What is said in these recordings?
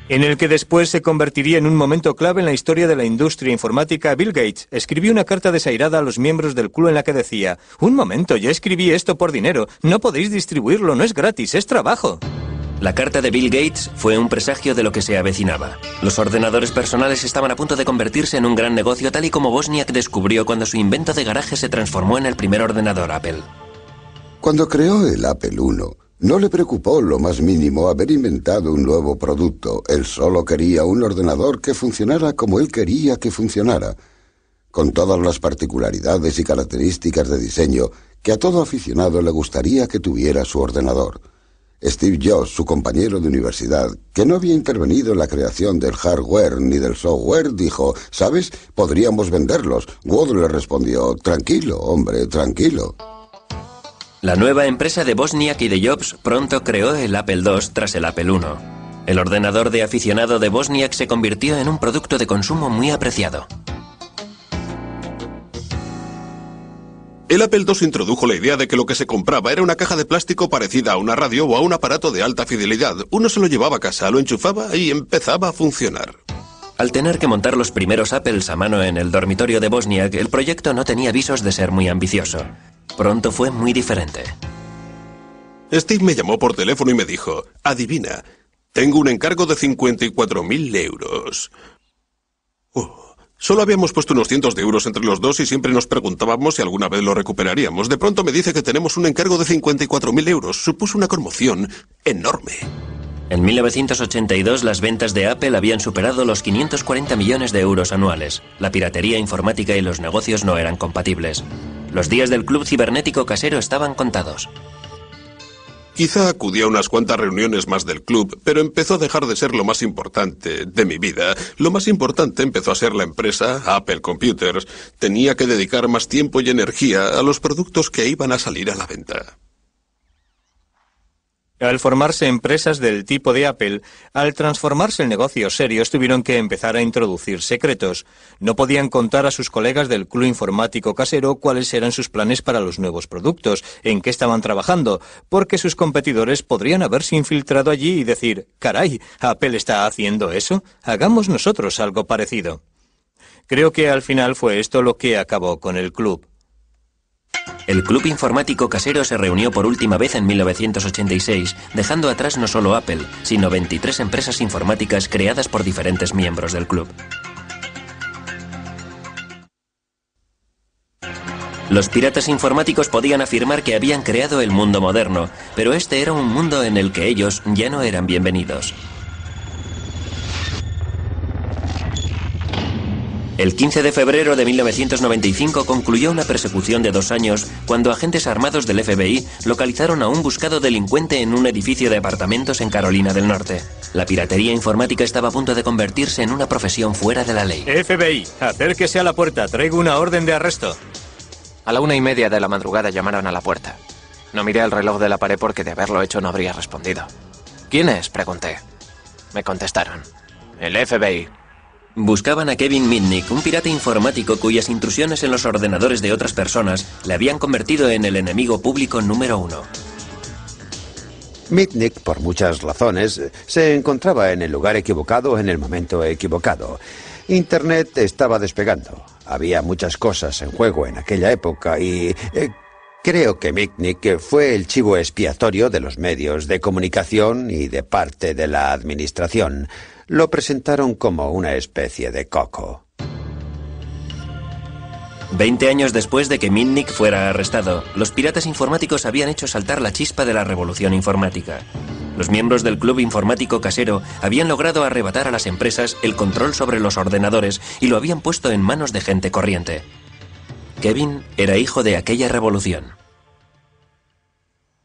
En el que después se convertiría en un momento clave en la historia de la industria informática. Bill Gates escribió una carta desairada a los miembros del club en la que decía: «Un momento, ya escribí esto por dinero, no podéis distribuirlo, no es gratis, es trabajo». La carta de Bill Gates fue un presagio de lo que se avecinaba. Los ordenadores personales estaban a punto de convertirse en un gran negocio, tal y como Wozniak descubrió cuando su invento de garaje se transformó en el primer ordenador Apple. Cuando creó el Apple I, no le preocupó lo más mínimo haber inventado un nuevo producto. Él solo quería un ordenador que funcionara como él quería que funcionara, con todas las particularidades y características de diseño que a todo aficionado le gustaría que tuviera su ordenador. Steve Jobs, su compañero de universidad, que no había intervenido en la creación del hardware ni del software, dijo: «¿Sabes? Podríamos venderlos». Wood le respondió: «Tranquilo, hombre, tranquilo». La nueva empresa de Wozniak y de Jobs pronto creó el Apple II tras el Apple I. El ordenador de aficionado de Wozniak se convirtió en un producto de consumo muy apreciado. El Apple II introdujo la idea de que lo que se compraba era una caja de plástico parecida a una radio o a un aparato de alta fidelidad. Uno se lo llevaba a casa, lo enchufaba y empezaba a funcionar. Al tener que montar los primeros Apples a mano en el dormitorio de Wozniak, el proyecto no tenía visos de ser muy ambicioso. Pronto fue muy diferente. Steve me llamó por teléfono y me dijo: «Adivina, tengo un encargo de 54.000 euros». Solo habíamos puesto unos cientos de euros entre los dos y siempre nos preguntábamos si alguna vez lo recuperaríamos. De pronto me dice que tenemos un encargo de 54.000 euros. Supuso una conmoción enorme. En 1982 las ventas de Apple habían superado los 540 millones de euros anuales. La piratería informática y los negocios no eran compatibles. Los días del club cibernético casero estaban contados. Quizá acudí a unas cuantas reuniones más del club, pero empezó a dejar de ser lo más importante de mi vida. Lo más importante empezó a ser la empresa, Apple Computers. Tenía que dedicar más tiempo y energía a los productos que iban a salir a la venta. Al formarse empresas del tipo de Apple, al transformarse en negocios serios, tuvieron que empezar a introducir secretos. No podían contar a sus colegas del club informático casero cuáles eran sus planes para los nuevos productos, en qué estaban trabajando, porque sus competidores podrían haberse infiltrado allí y decir: «Caray, ¿Apple está haciendo eso? Hagamos nosotros algo parecido». Creo que al final fue esto lo que acabó con el club. El club informático casero se reunió por última vez en 1986, dejando atrás no solo Apple, sino 23 empresas informáticas creadas por diferentes miembros del club. Los piratas informáticos podían afirmar que habían creado el mundo moderno, pero este era un mundo en el que ellos ya no eran bienvenidos. El 15 de febrero de 1995 concluyó una persecución de 2 años cuando agentes armados del FBI localizaron a un buscado delincuente en un edificio de apartamentos en Carolina del Norte. La piratería informática estaba a punto de convertirse en una profesión fuera de la ley. FBI, acérquese a la puerta, traigo una orden de arresto. A la 1:30 de la madrugada llamaron a la puerta. No miré el reloj de la pared porque de haberlo hecho no habría respondido. ¿Quién es?, pregunté. Me contestaron: el FBI. Buscaban a Kevin Mitnick, un pirata informático cuyas intrusiones en los ordenadores de otras personas le habían convertido en el enemigo público número 1. Mitnick, por muchas razones, se encontraba en el lugar equivocado en el momento equivocado. Internet estaba despegando. Había muchas cosas en juego en aquella época y creo que Mitnick fue el chivo expiatorio de los medios de comunicación y de parte de la administración. Lo presentaron como una especie de coco. 20 años después de que Mitnick fuera arrestado, los piratas informáticos habían hecho saltar la chispa de la revolución informática. Los miembros del club informático casero habían logrado arrebatar a las empresas el control sobre los ordenadores y lo habían puesto en manos de gente corriente. Kevin era hijo de aquella revolución.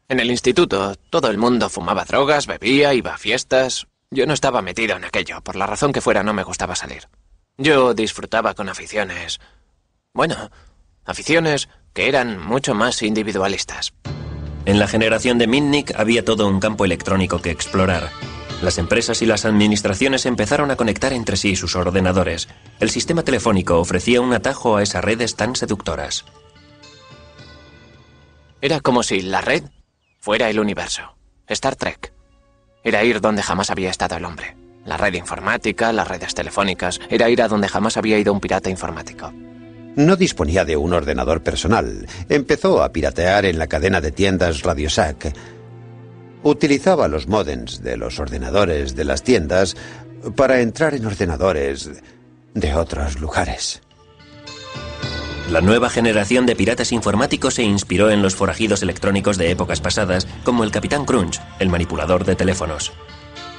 En el instituto, todo el mundo fumaba drogas, bebía, iba a fiestas. Yo no estaba metido en aquello, por la razón que fuera no me gustaba salir. Yo disfrutaba con aficiones... Bueno, aficiones que eran mucho más individualistas. En la generación de Mitnick había todo un campo electrónico que explorar. Las empresas y las administraciones empezaron a conectar entre sí sus ordenadores. El sistema telefónico ofrecía un atajo a esas redes tan seductoras. Era como si la red fuera el universo. Star Trek. Era ir donde jamás había estado el hombre. La red informática, las redes telefónicas. Era ir a donde jamás había ido un pirata informático. No disponía de un ordenador personal. Empezó a piratear en la cadena de tiendas Radio Shack. Utilizaba los módems de los ordenadores de las tiendas para entrar en ordenadores de otros lugares. La nueva generación de piratas informáticos se inspiró en los forajidos electrónicos de épocas pasadas, como el Capitán Crunch, el manipulador de teléfonos.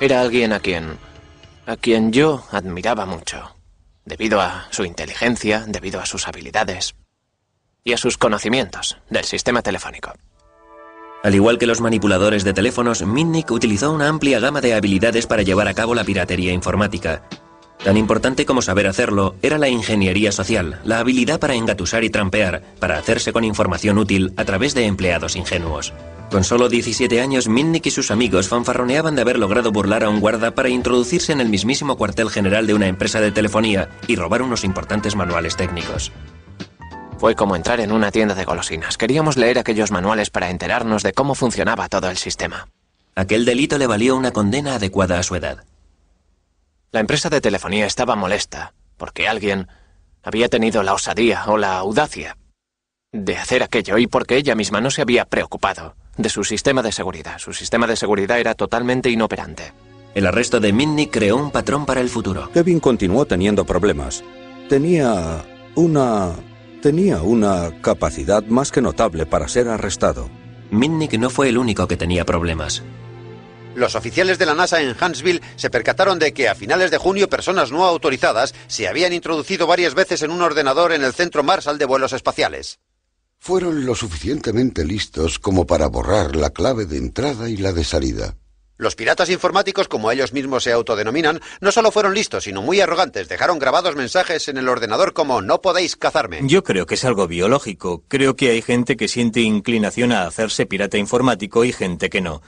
Era alguien a quien yo admiraba mucho, debido a su inteligencia, debido a sus habilidades y a sus conocimientos del sistema telefónico. Al igual que los manipuladores de teléfonos, Mitnick utilizó una amplia gama de habilidades para llevar a cabo la piratería informática. Tan importante como saber hacerlo era la ingeniería social, la habilidad para engatusar y trampear, para hacerse con información útil a través de empleados ingenuos. Con solo 17 años, Mitnick y sus amigos fanfarroneaban de haber logrado burlar a un guarda para introducirse en el mismísimo cuartel general de una empresa de telefonía y robar unos importantes manuales técnicos. Fue como entrar en una tienda de golosinas. Queríamos leer aquellos manuales para enterarnos de cómo funcionaba todo el sistema. Aquel delito le valió una condena adecuada a su edad. La empresa de telefonía estaba molesta porque alguien había tenido la osadía o la audacia de hacer aquello y porque ella misma no se había preocupado de su sistema de seguridad. Su sistema de seguridad era totalmente inoperante. El arresto de Mitnick creó un patrón para el futuro. Kevin continuó teniendo problemas. Tenía una capacidad más que notable para ser arrestado. Mitnick no fue el único que tenía problemas. Los oficiales de la NASA en Huntsville se percataron de que a finales de junio personas no autorizadas se habían introducido varias veces en un ordenador en el Centro Marshall de Vuelos Espaciales. Fueron lo suficientemente listos como para borrar la clave de entrada y la de salida. Los piratas informáticos, como ellos mismos se autodenominan, no solo fueron listos, sino muy arrogantes. Dejaron grabados mensajes en el ordenador como «No podéis cazarme». Yo creo que es algo biológico. Creo que hay gente que siente inclinación a hacerse pirata informático y gente que no.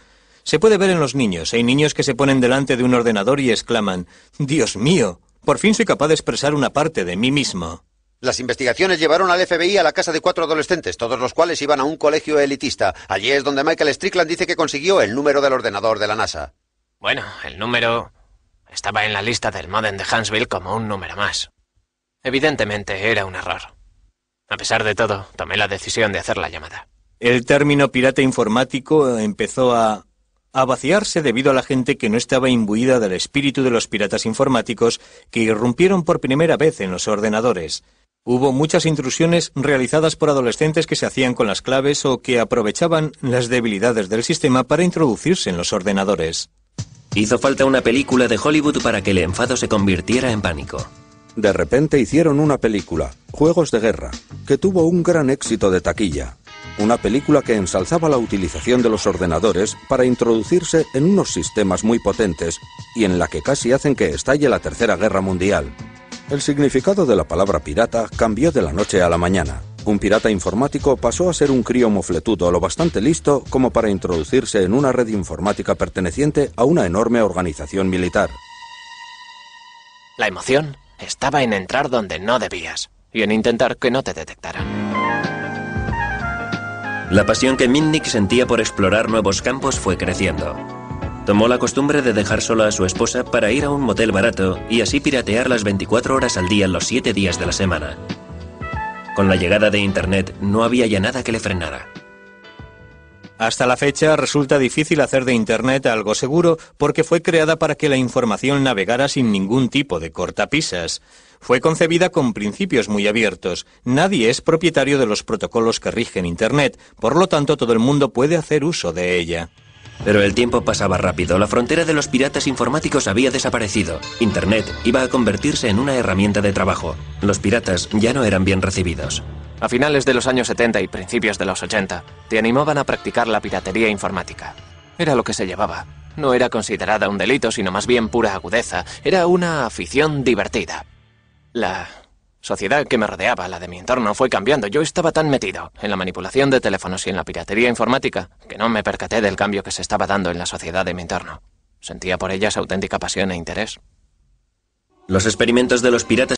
Se puede ver en los niños. Hay niños que se ponen delante de un ordenador y exclaman «Dios mío, por fin soy capaz de expresar una parte de mí mismo». Las investigaciones llevaron al FBI a la casa de 4 adolescentes, todos los cuales iban a un colegio elitista. Allí es donde Michael Strickland dice que consiguió el número del ordenador de la NASA. Bueno, el número estaba en la lista del módem de Huntsville como un número más. Evidentemente era un error. A pesar de todo, tomé la decisión de hacer la llamada. El término pirata informático empezó a vaciarse debido a la gente que no estaba imbuida del espíritu de los piratas informáticos que irrumpieron por primera vez en los ordenadores. Hubo muchas intrusiones realizadas por adolescentes que se hacían con las claves o que aprovechaban las debilidades del sistema para introducirse en los ordenadores. Hizo falta una película de Hollywood para que el enfado se convirtiera en pánico. De repente hicieron una película, Juegos de Guerra, que tuvo un gran éxito de taquilla. Una película que ensalzaba la utilización de los ordenadores para introducirse en unos sistemas muy potentes y en la que casi hacen que estalle la Tercera Guerra Mundial. El significado de la palabra pirata cambió de la noche a la mañana. Un pirata informático pasó a ser un crío mofletudo lo bastante listo como para introducirse en una red informática perteneciente a una enorme organización militar. La emoción estaba en entrar donde no debías y en intentar que no te detectaran. La pasión que Mitnick sentía por explorar nuevos campos fue creciendo. Tomó la costumbre de dejar sola a su esposa para ir a un motel barato y así piratear las 24 horas al día los 7 días de la semana. Con la llegada de Internet no había ya nada que le frenara. Hasta la fecha resulta difícil hacer de Internet algo seguro porque fue creada para que la información navegara sin ningún tipo de cortapisas. Fue concebida con principios muy abiertos. Nadie es propietario de los protocolos que rigen Internet, por lo tanto todo el mundo puede hacer uso de ella. Pero el tiempo pasaba rápido, la frontera de los piratas informáticos había desaparecido. Internet iba a convertirse en una herramienta de trabajo. Los piratas ya no eran bien recibidos. A finales de los años 70 y principios de los 80, te animaban a practicar la piratería informática. Era lo que se llevaba. No era considerada un delito, sino más bien pura agudeza. Era una afición divertida. La sociedad que me rodeaba, la de mi entorno, fue cambiando. Yo estaba tan metido en la manipulación de teléfonos y en la piratería informática que no me percaté del cambio que se estaba dando en la sociedad de mi entorno. Sentía por ellas auténtica pasión e interés. Los experimentos de los piratas